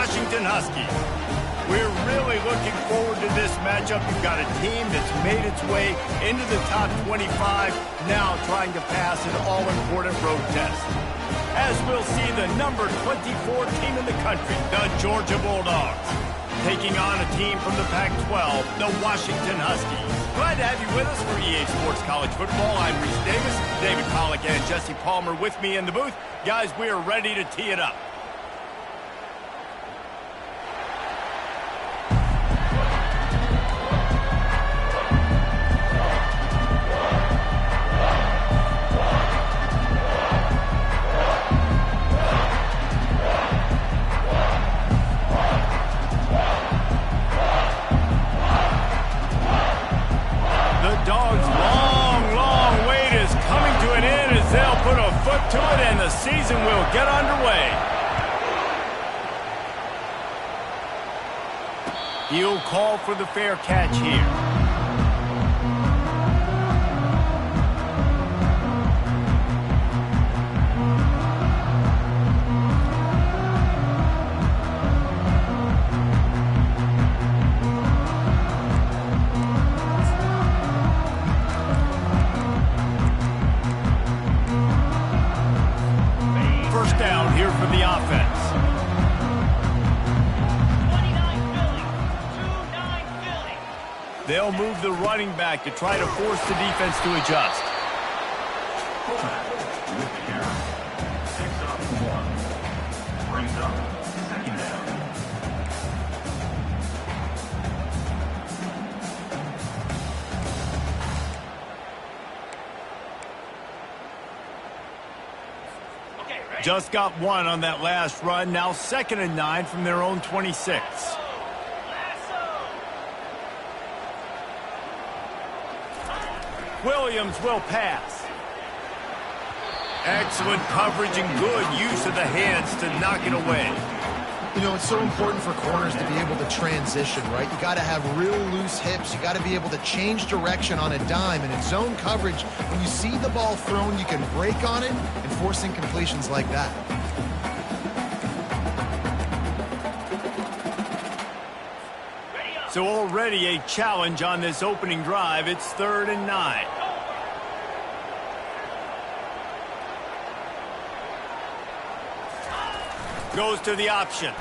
Washington Huskies. We're really looking forward to this matchup. You've got a team that's made its way into the top 25, now trying to pass an all-important road test. As we'll see the number 24 team in the country, the Georgia Bulldogs, taking on a team from the Pac-12, the Washington Huskies. Glad to have you with us for EA Sports College Football. I'm Reese Davis, David Pollack and Jesse Palmer with me in the booth. Guys, we are ready to tee it up. To it, and the season will get underway. He'll call for the fair catch here. They'll move the running back to try to force the defense to adjust. Brings up second down. Just got one on that last run. Now 2nd and 9 from their own 26. Williams will pass. Excellent coverage and good use of the hands to knock it away. You know, it's so important for corners to be able to transition, right? You got to have real loose hips. You got to be able to change direction on a dime. And in zone coverage, when you see the ball thrown, you can break on it and force incompletions like that. So already a challenge on this opening drive. It's 3rd and 9. Goes to the option.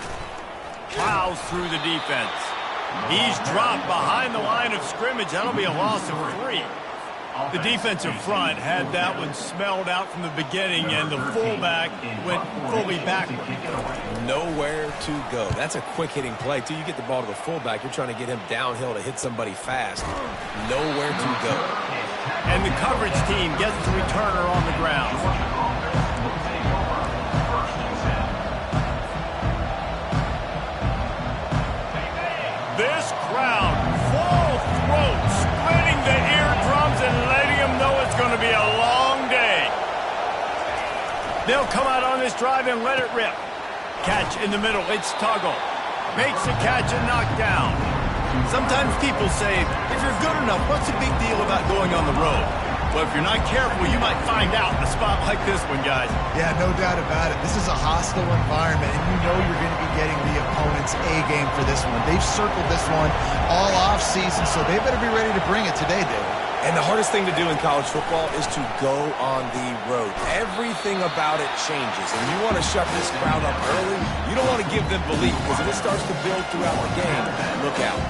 Plows through the defense. He's dropped behind the line of scrimmage. That'll be a loss of 3. The defensive front had that one smelled out from the beginning, and the fullback went fully backward. Nowhere to go. That's a quick-hitting play. Till you get the ball to the fullback, you're trying to get him downhill to hit somebody fast. Nowhere to go. And the coverage team gets the returner on the ground. This crowd, full throat, splitting the eardrums and letting them know it's going to be a long day. They'll come out on this drive and let it rip. Catch in the middle, it's Tuggle. Makes the catch and knocked down. Sometimes people say, if you're good enough, what's the big deal about going on the road? Well, if you're not careful, you might find out in a spot like this one, guys. Yeah, no doubt about it. This is a hostile environment, and you know you're going to be getting the opponent's A-game for this one. They've circled this one all off-season, so they better be ready to bring it today, David. And the hardest thing to do in college football is to go on the road. Everything about it changes, and you want to shut this crowd up early. You don't want to give them belief, because if it starts to build throughout the game, look out.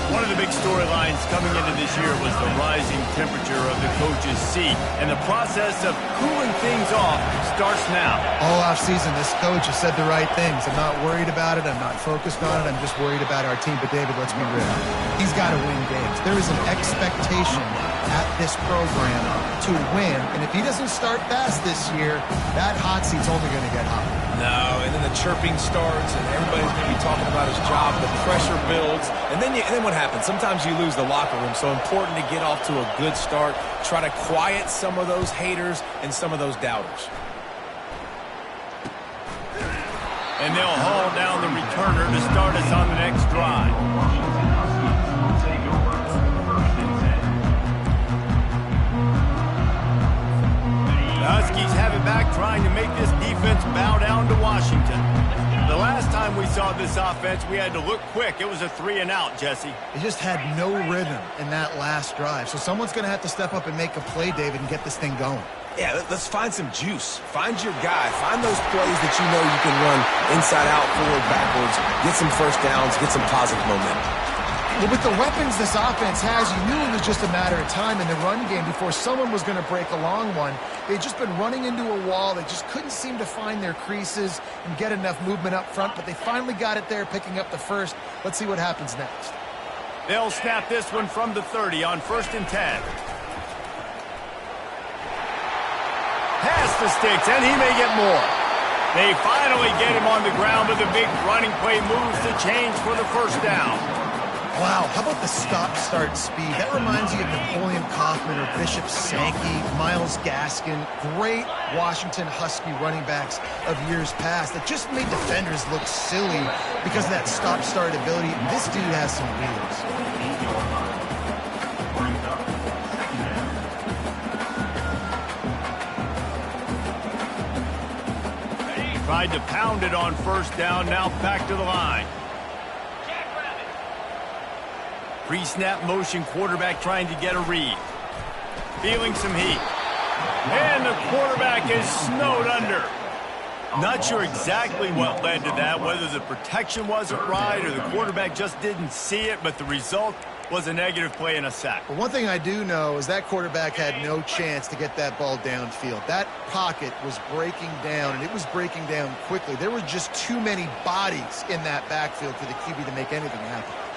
One of the big storylines coming into this year was the rising temperature of the coach's seat, and the process of cooling things off starts now. All offseason, this coach has said the right things. I'm not worried about it. I'm not focused on it. I'm just worried about our team. But, David, let's be real. He's got to win games. There is an expectation at this program to win, and if he doesn't start fast this year, that hot seat's only going to get hotter. No, and then the chirping starts, and everybody's going to be talking about his job. The pressure builds, and then what happens? Sometimes you lose the locker room, so important to get off to a good start. Try to quiet some of those haters and some of those doubters. And they'll haul down the returner to start us on the next drive. The Huskies have it back, trying to make this defense bow down to Washington. The last time time we saw this offense, we had to look quick. It was a 3-and-out, Jesse. They just had no rhythm in that last drive. So someone's going to have to step up and make a play, David, and get this thing going. Yeah, let's find some juice. Find your guy. Find those plays that you know you can run inside out, forward, backwards, get some first downs, get some positive momentum. Well, with the weapons this offense has, you knew it was just a matter of time in the run game before someone was going to break a long one. They'd just been running into a wall. They just couldn't seem to find their creases and get enough movement up front, but they finally got it there, picking up the first. Let's see what happens next. They'll snap this one from the 30 on 1st and 10. Pass the sticks, and he may get more. They finally get him on the ground, but the big running play moves the chains for the first down. Wow, how about the stop-start speed? That reminds you of Napoleon Kaufman or Bishop Sankey, Myles Gaskin, great Washington Husky running backs of years past that just made defenders look silly because of that stop-start ability. This dude has some wheels. Tried to pound it on 1st down, now back to the line. Pre-snap motion, quarterback trying to get a read. Feeling some heat. And the quarterback is snowed under. Not sure exactly what led to that, whether the protection wasn't right or the quarterback just didn't see it, but the result was a negative play and a sack. But one thing I do know is that quarterback had no chance to get that ball downfield. That pocket was breaking down, and it was breaking down quickly. There were just too many bodies in that backfield for the QB to make anything happen.